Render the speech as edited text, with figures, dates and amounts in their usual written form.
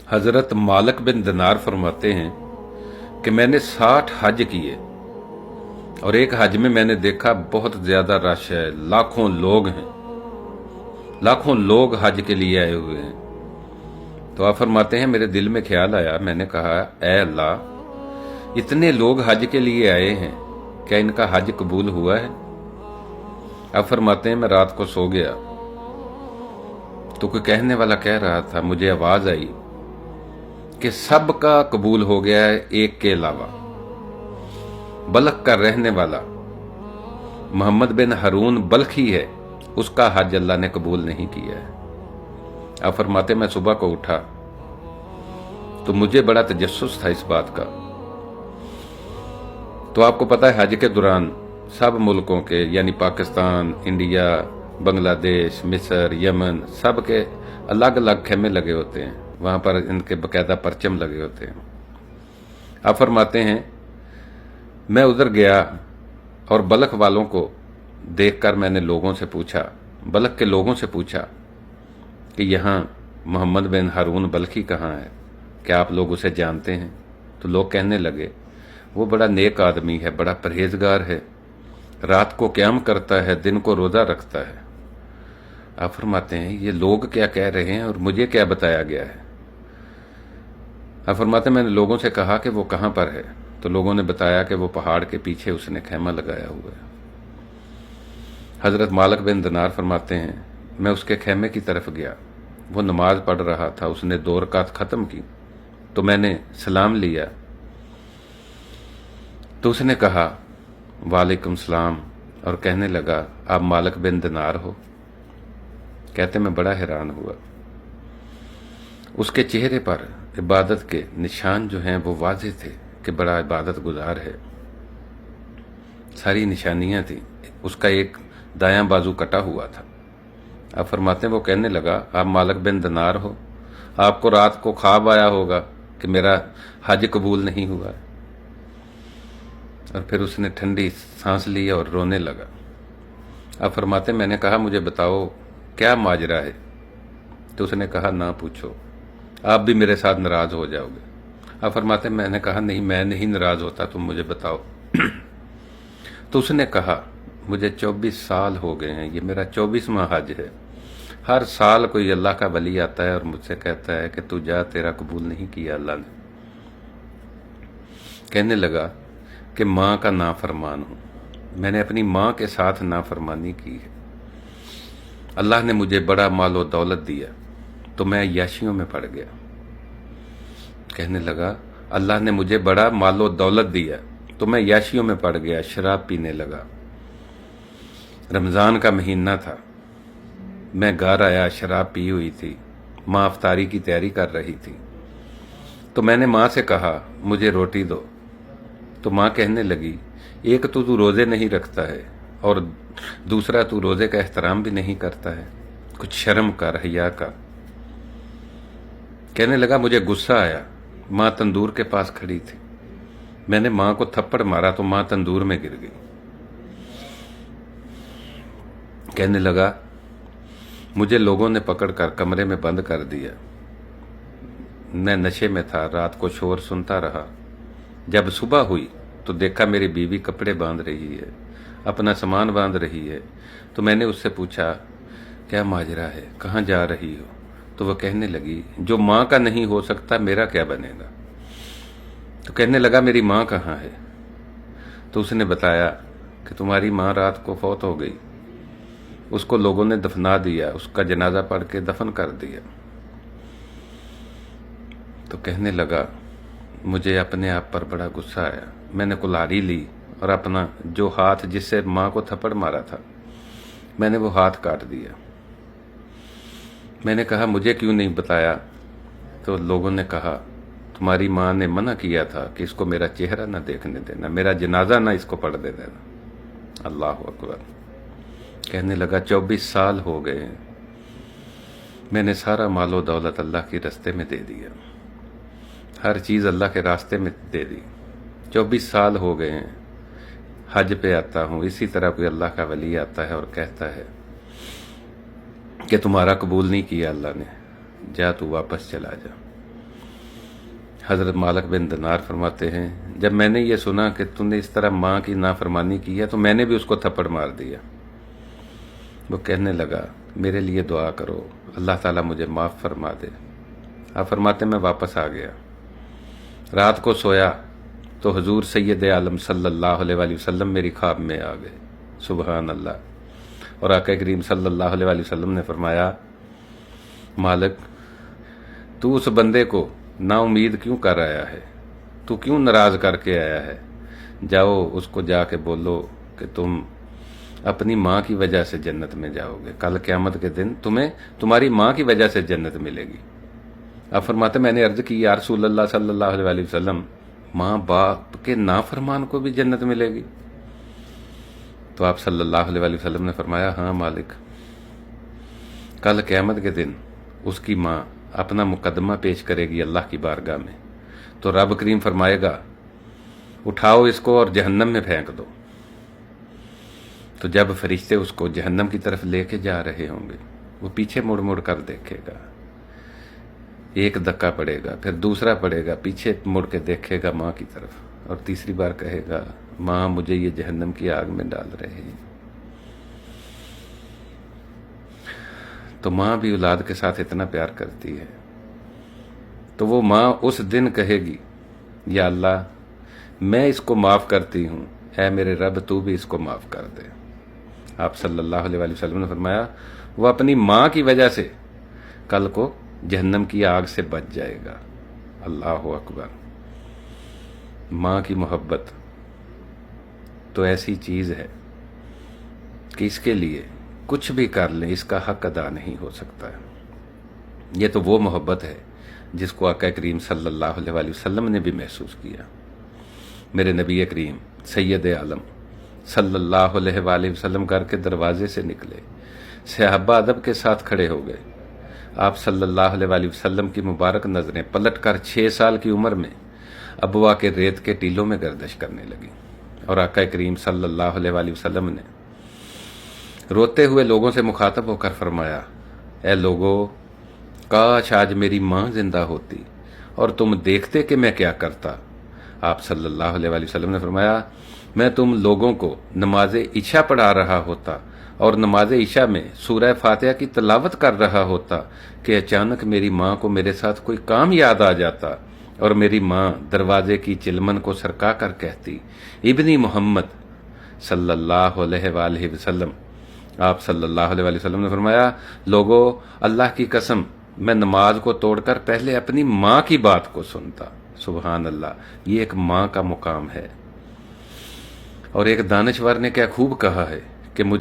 हजरत मालिक बिन दिनार फरमाते हैं कि मैंने 60 हज किए और एक हज में मैंने देखा बहुत ज्यादा रश है, लाखों लोग हैं, लाखों लोग हज के लिए आए हुए हैं। तो आप फरमाते हैं मेरे दिल में ख्याल आया, मैंने कहा ऐ अल्लाह, इतने लोग हज के लिए आए हैं, क्या इनका हज कबूल हुआ है? आप फरमाते हैं मैं रात को सो गया तो कोई कहने वाला कह रहा था, मुझे आवाज आई कि सबका कबूल हो गया है एक के अलावा। बल्ख का रहने वाला मोहम्मद बिन हारून बल्खी है, उसका हज अल्लाह ने कबूल नहीं किया है। आप फरमाते मैं सुबह को उठा तो मुझे बड़ा तजस्सुस था इस बात का। तो आपको पता है हज के दौरान सब मुल्कों के यानी पाकिस्तान, इंडिया, बांग्लादेश, मिस्र, यमन, सब के अलग अलग खेमे लगे होते हैं, वहां पर इनके बकायदा परचम लगे होते हैं। आप फरमाते हैं मैं उधर गया और बल्ख वालों को देखकर मैंने लोगों से पूछा, बल्ख के लोगों से पूछा कि यहाँ मोहम्मद बिन हारून बल्खी कहाँ है, क्या आप लोग उसे जानते हैं? तो लोग कहने लगे वो बड़ा नेक आदमी है, बड़ा परहेजगार है, रात को क़याम करता है, दिन को रोज़ा रखता है। आप फरमाते हैं ये लोग क्या कह रहे हैं और मुझे क्या बताया गया है? आप फरमाते हैं मैंने लोगों से कहा कि वो कहाँ पर है, तो लोगों ने बताया कि वो पहाड़ के पीछे उसने खैमा लगाया हुआ है। हजरत मालिक बिन दिनार फरमाते हैं मैं उसके खैमे की तरफ गया, वो नमाज पढ़ रहा था, उसने 2 रकात ख़त्म की तो मैंने सलाम लिया तो उसने कहा वालेकुम सलाम और कहने लगा आप मालिक बिन दिनार हो? कहते मैं बड़ा हैरान हुआ। उसके चेहरे पर इबादत के निशान जो हैं वो वाज़ेह थे कि बड़ा इबादत गुजार है, सारी निशानियां थी। उसका एक दायां बाजू कटा हुआ था। आप फरमाते हैं वो कहने लगा आप मालिक बिन दिनार हो? आपको रात को ख्वाब आया होगा कि मेरा हज कबूल नहीं हुआ है। और फिर उसने ठंडी सांस ली और रोने लगा। आप फरमाते मैंने कहा मुझे बताओ क्या माजरा है? तो उसने कहा ना पूछो, आप भी मेरे साथ नाराज हो जाओगे। आप फरमाते मैंने कहा नहीं, मैं नहीं नाराज होता, तुम मुझे बताओ। तो उसने कहा मुझे 24 साल हो गए हैं, ये मेरा 24वां हज है। हर साल कोई अल्लाह का वली आता है और मुझसे कहता है कि तू जा, तेरा कबूल नहीं किया अल्लाह ने। कहने लगा कि माँ का नाफरमान हूं, मैंने अपनी माँ के साथ नाफरमानी की है। अल्लाह ने मुझे बड़ा मालो दौलत दिया तो मैं याशियों में पड़ गया। कहने लगा अल्लाह ने मुझे बड़ा मालो दौलत दिया तो मैं याशियों में पड़ गया, शराब पीने लगा। रमज़ान का महीना था, मैं घर आया, शराब पी हुई थी, माँ अफ्तारी की तैयारी कर रही थी तो मैंने माँ से कहा मुझे रोटी दो। तो माँ कहने लगी एक तो तू रोज़े नहीं रखता है और दूसरा तू रोज़े का एहतराम भी नहीं करता है, कुछ शर्म कर, हया का। कहने लगा मुझे गुस्सा आया, माँ तंदूर के पास खड़ी थी, मैंने माँ को थप्पड़ मारा तो माँ तंदूर में गिर गई। कहने लगा मुझे लोगों ने पकड़कर कमरे में बंद कर दिया, मैं नशे में था, रात को शोर सुनता रहा। जब सुबह हुई तो देखा मेरी बीवी कपड़े बांध रही है, अपना सामान बांध रही है। तो मैंने उससे पूछा क्या माजरा है, कहाँ जा रही हो? तो वह कहने लगी जो माँ का नहीं हो सकता मेरा क्या बनेगा। तो कहने लगा मेरी माँ कहाँ है? तो उसने बताया कि तुम्हारी माँ रात को फौत हो गई, उसको लोगों ने दफना दिया, उसका जनाजा पढ़ के दफन कर दिया। तो कहने लगा मुझे अपने आप पर बड़ा गुस्सा आया, मैंने कुल्हाड़ी ली और अपना जो हाथ जिससे माँ को थप्पड़ मारा था मैंने वो हाथ काट दिया। मैंने कहा मुझे क्यों नहीं बताया? तो लोगों ने कहा तुम्हारी माँ ने मना किया था कि इसको मेरा चेहरा ना देखने देना, मेरा जनाजा ना इसको पढ़ दे देना। अल्लाह अकबर। कहने लगा 24 साल हो गए, मैंने सारा मालो दौलत अल्लाह के रास्ते में दे दिया, हर चीज़ अल्लाह के रास्ते में दे दी। 24 साल हो गए हैं, हज पे आता हूँ, इसी तरह कोई अल्लाह का वली आता है और कहता है कि तुम्हारा कबूल नहीं किया अल्लाह ने, जा तू वापस चला जा। حضرت مالک بن دینار فرماتے ہیں جب میں نے یہ سنا کہ تم نے اس طرح ماں کی نافرمانی کی ہے تو میں نے بھی اس کو تھپڑ مار دیا۔ وہ کہنے لگا میرے لیے دعا کرو، اللہ تعالیٰ مجھے معاف فرما دے۔ آپ فرماتے میں واپس آ گیا، رات کو سویا تو حضور سید عالم صلی اللہ علیہ وآلہ وسلم میری خواب میں آ گئے، سبحان اللہ۔ اور آقا کریم صلی اللہ علیہ وآلہ وسلم نے فرمایا مالک تو اس بندے کو نا امید کیوں کر آیا ہے، تو کیوں ناراض کر کے آیا ہے؟ جاؤ اس کو جا کے بولو کہ تم اپنی ماں کی وجہ سے جنت میں جاؤ گے، کل قیامت کے دن تمہیں تمہاری ماں کی وجہ سے جنت ملے گی۔ آپ فرماتے میں نے عرض کی یا رسول اللہ صلی اللہ علیہ وآلہ وسلم ماں باپ کے نافرمان کو بھی جنت ملے گی؟ تو آپ صلی اللہ علیہ وآلہ وسلم نے فرمایا ہاں مالک، کل قیامت کے دن اس کی ماں اپنا مقدمہ پیش کرے گی اللہ کی بارگاہ میں، تو رب کریم فرمائے گا اٹھاؤ اس کو اور جہنم میں پھینک دو۔ تو جب فرشتے اس کو جہنم کی طرف لے کے جا رہے ہوں گے وہ پیچھے مڑ مڑ کر دیکھے گا، ایک دھکا پڑے گا، پھر دوسرا پڑے گا، پیچھے مڑ کے دیکھے گا ماں کی طرف، اور تیسری بار کہے گا ماں مجھے یہ جہنم کی آگ میں ڈال رہے ہیں۔ تو ماں بھی اولاد کے ساتھ اتنا پیار کرتی ہے، تو وہ ماں اس دن کہے گی یا اللہ میں اس کو معاف کرتی ہوں، اے میرے رب تو بھی اس کو معاف کر دے۔ آپ صلی اللہ علیہ وآلہ وسلم نے فرمایا وہ اپنی ماں کی وجہ سے کل کو جہنم کی آگ سے بچ جائے گا۔ اللہ اکبر۔ ماں کی محبت تو ایسی چیز ہے کہ اس کے لیے کچھ بھی کر لیں اس کا حق ادا نہیں ہو سکتا ہے۔ یہ تو وہ محبت ہے جس کو آقا کریم صلی اللہ علیہ وآلہ وسلم نے بھی محسوس کیا۔ میرے نبی کریم سید عالم صلی اللہ علیہ وآلہ وسلم گھر کے دروازے سے نکلے، صحابہ ادب کے ساتھ کھڑے ہو گئے۔ آپ صلی اللہ علیہ وآلہ وسلم کی مبارک نظریں پلٹ کر 6 سال کی عمر میں ابوا کے ریت کے ٹیلوں میں گردش کرنے لگی، اور آقا کریم صلی اللہ علیہ وآلہ وسلم نے روتے ہوئے لوگوں سے مخاطب ہو کر فرمایا اے لوگو، کاش آج میری ماں زندہ ہوتی اور تم دیکھتے کہ میں کیا کرتا۔ آپ صلی اللہ علیہ وآلہ وسلم نے فرمایا میں تم لوگوں کو نماز عشاء پڑھا رہا ہوتا اور نماز عشاء میں سورہ فاتحہ کی تلاوت کر رہا ہوتا کہ اچانک میری ماں کو میرے ساتھ کوئی کام یاد آ جاتا اور میری ماں دروازے کی چلمن کو سرکا کر کہتی ابنی محمد صلی اللہ علیہ وآلہ وسلم۔ آپ صلی اللہ علیہ وآلہ وسلم نے فرمایا لوگو، اللہ کی قسم میں نماز کو توڑ کر پہلے اپنی ماں کی بات کو سنتا۔ سبحان اللہ، یہ ایک ماں کا مقام ہے۔ اور ایک دانشور نے کیا خوب کہا ہے کہ مجھے